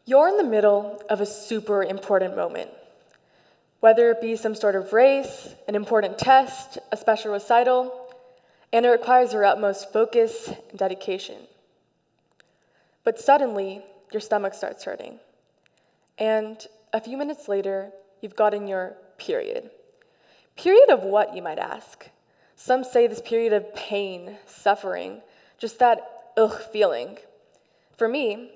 You're in the middle of a super important moment. Whether it be some sort of race, an important test, a special recital, and it requires your utmost focus and dedication. But suddenly, your stomach starts hurting. And a few minutes later, you've gotten your period. Period of what, you might ask? Some say this period of pain, suffering, just that ugh feeling. For me,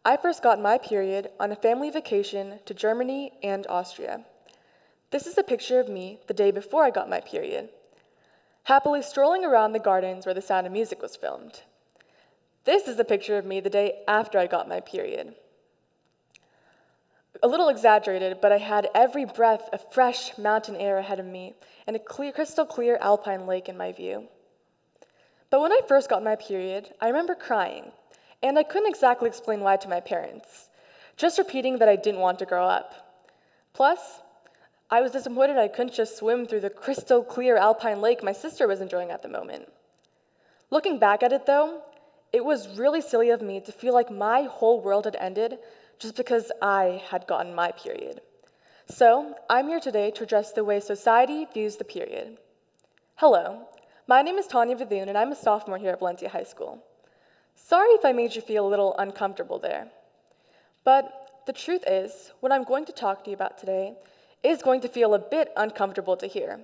I first got my period on a family vacation to Germany and Austria. This is a picture of me the day before I got my period, happily strolling around the gardens where The Sound of Music was filmed. This is a picture of me the day after I got my period. A little exaggerated, but I had every breath of fresh mountain air ahead of me and a crystal clear alpine lake in my view. But when I first got my period, I remember crying, and I couldn't exactly explain why to my parents, just repeating that I didn't want to grow up. Plus, I was disappointed I couldn't just swim through the crystal clear alpine lake my sister was enjoying at the moment. Looking back at it though, it was really silly of me to feel like my whole world had ended just because I had gotten my period. So, I'm here today to address the way society views the period. Hello, my name is Tanya Vidhun, and I'm a sophomore here at Valencia High School. Sorry if I made you feel a little uncomfortable there. But the truth is, what I'm going to talk to you about today is going to feel a bit uncomfortable to hear,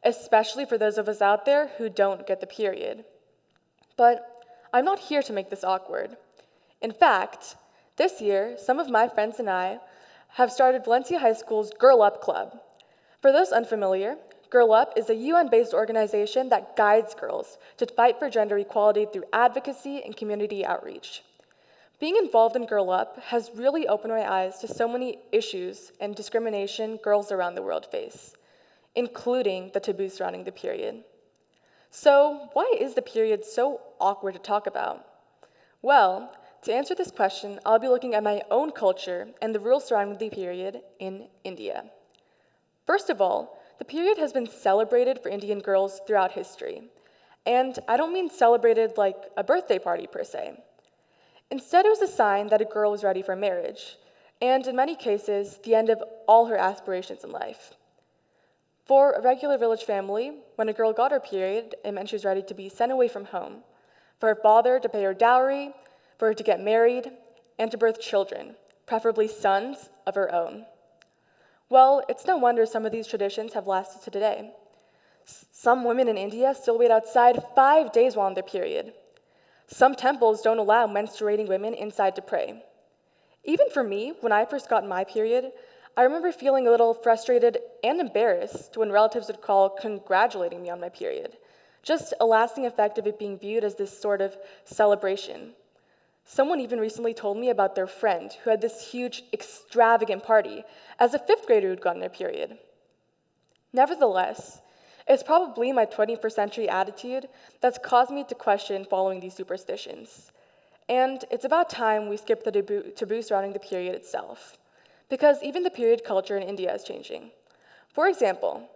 especially for those of us out there who don't get the period. But I'm not here to make this awkward. In fact, this year, some of my friends and I have started Valencia High School's Girl Up Club. For those unfamiliar, Girl Up is a UN-based organization that guides girls to fight for gender equality through advocacy and community outreach. Being involved in Girl Up has really opened my eyes to so many issues and discrimination girls around the world face, including the taboos surrounding the period. So, why is the period so awkward to talk about? Well, to answer this question, I'll be looking at my own culture and the rules surrounding the period in India. First of all, the period has been celebrated for Indian girls throughout history. And I don't mean celebrated like a birthday party per se. Instead, it was a sign that a girl was ready for marriage, and in many cases, the end of all her aspirations in life. For a regular village family, when a girl got her period, it meant she was ready to be sent away from home, for her father to pay her dowry, for her to get married, and to birth children, preferably sons of her own. Well, it's no wonder some of these traditions have lasted to today. Some women in India still wait outside 5 days while on their period. Some temples don't allow menstruating women inside to pray. Even for me, when I first got my period, I remember feeling a little frustrated and embarrassed when relatives would call congratulating me on my period, just a lasting effect of it being viewed as this sort of celebration. Someone even recently told me about their friend who had this huge, extravagant party as a 5th grader who'd gotten their period. Nevertheless, it's probably my 21st century attitude that's caused me to question following these superstitions. And it's about time we skip the taboo surrounding the period itself, because even the period culture in India is changing. For example,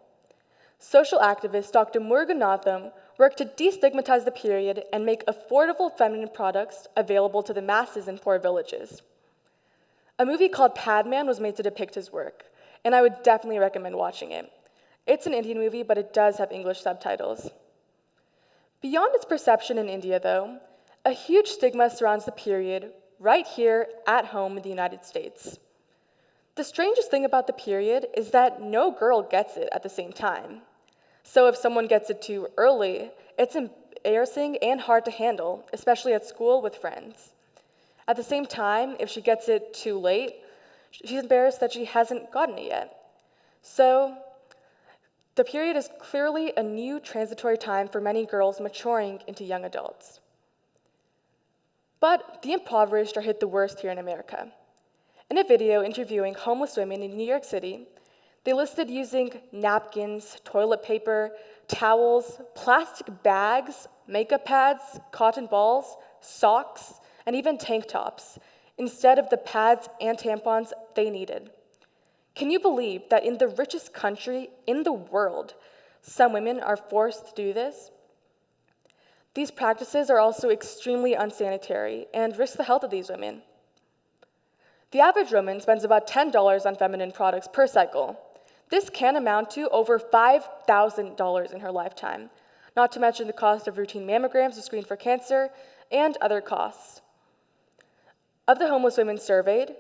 social activist Dr. Muruganathan worked to destigmatize the period and make affordable feminine products available to the masses in poor villages. A movie called Padman was made to depict his work, and I would definitely recommend watching it. It's an Indian movie, but it does have English subtitles. Beyond its perception in India, though, a huge stigma surrounds the period right here at home in the United States. The strangest thing about the period is that no girl gets it at the same time. So if someone gets it too early, it's embarrassing and hard to handle, especially at school with friends. At the same time, if she gets it too late, she's embarrassed that she hasn't gotten it yet. So the period is clearly a new transitory time for many girls maturing into young adults. But the impoverished are hit the worst here in America. In a video interviewing homeless women in New York City, they listed using napkins, toilet paper, towels, plastic bags, makeup pads, cotton balls, socks, and even tank tops, instead of the pads and tampons they needed. Can you believe that in the richest country in the world, some women are forced to do this? These practices are also extremely unsanitary and risk the health of these women. The average woman spends about $10 on feminine products per cycle. This can amount to over $5,000 in her lifetime, not to mention the cost of routine mammograms to screen for cancer and other costs. Of the homeless women surveyed,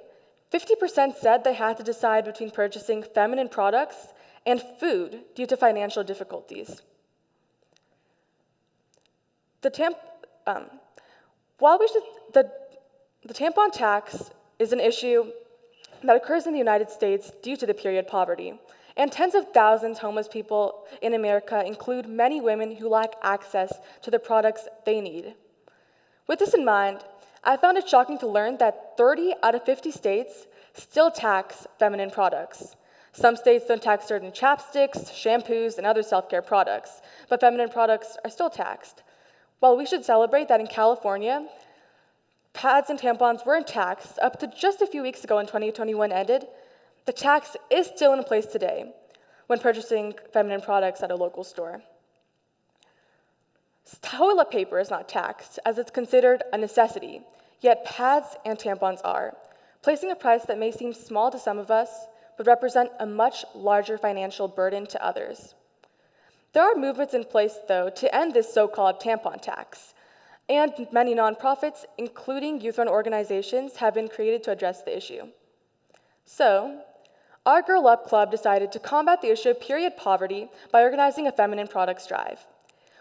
50% said they had to decide between purchasing feminine products and food due to financial difficulties. The tampon tax is an issue that occurs in the United States due to the period poverty, and tens of thousands of homeless people in America include many women who lack access to the products they need. With this in mind, I found it shocking to learn that 30 out of 50 states still tax feminine products. Some states don't tax certain chapsticks, shampoos, and other self-care products, but feminine products are still taxed. While we should celebrate that in California, pads and tampons weren't taxed up to just a few weeks ago when 2021 ended, the tax is still in place today when purchasing feminine products at a local store. Toilet paper is not taxed, as it's considered a necessity, yet pads and tampons are, placing a price that may seem small to some of us, but represent a much larger financial burden to others. There are movements in place, though, to end this so-called tampon tax, and many nonprofits, including youth-run organizations, have been created to address the issue. So, our Girl Up Club decided to combat the issue of period poverty by organizing a feminine products drive.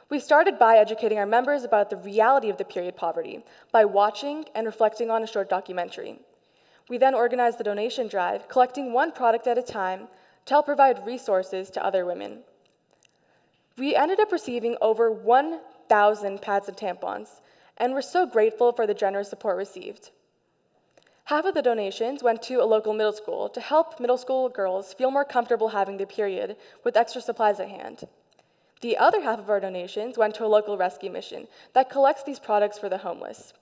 We started by educating our members about the reality of the period poverty by watching and reflecting on a short documentary. We then organized the donation drive, collecting one product at a time to help provide resources to other women. We ended up receiving over 1,000 pads and tampons, and we're so grateful for the generous support received. Half of the donations went to a local middle school to help middle school girls feel more comfortable having their period with extra supplies at hand. The other half of our donations went to a local rescue mission that collects these products for the homeless.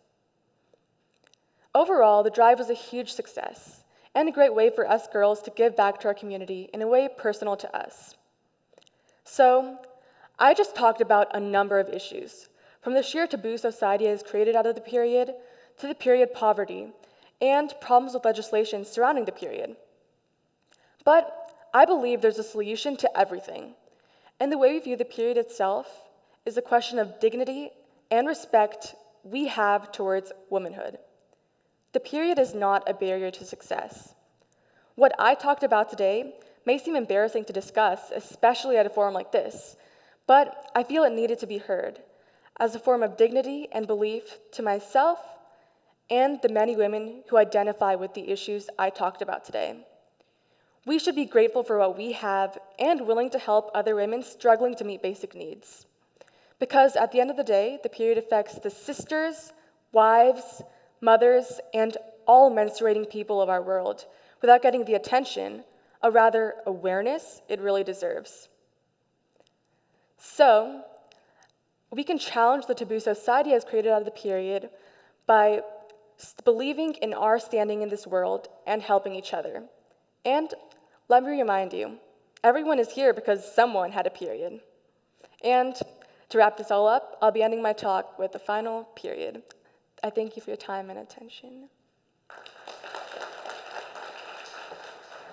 Overall, the drive was a huge success and a great way for us girls to give back to our community in a way personal to us. So, I just talked about a number of issues, from the sheer taboo society has created out of the period, to the period poverty, and problems with legislation surrounding the period. But I believe there's a solution to everything, and the way we view the period itself is a question of dignity and respect we have towards womanhood. The period is not a barrier to success. What I talked about today may seem embarrassing to discuss, especially at a forum like this, but I feel it needed to be heard as a form of dignity and belief to myself and the many women who identify with the issues I talked about today. We should be grateful for what we have and willing to help other women struggling to meet basic needs. Because at the end of the day, the period affects the sisters, wives, mothers, and all menstruating people of our world without getting the attention, or rather awareness, it really deserves. So, we can challenge the taboo society has created out of the period by believing in our standing in this world and helping each other. And let me remind you, everyone is here because someone had a period. And to wrap this all up, I'll be ending my talk with the final period. I thank you for your time and attention.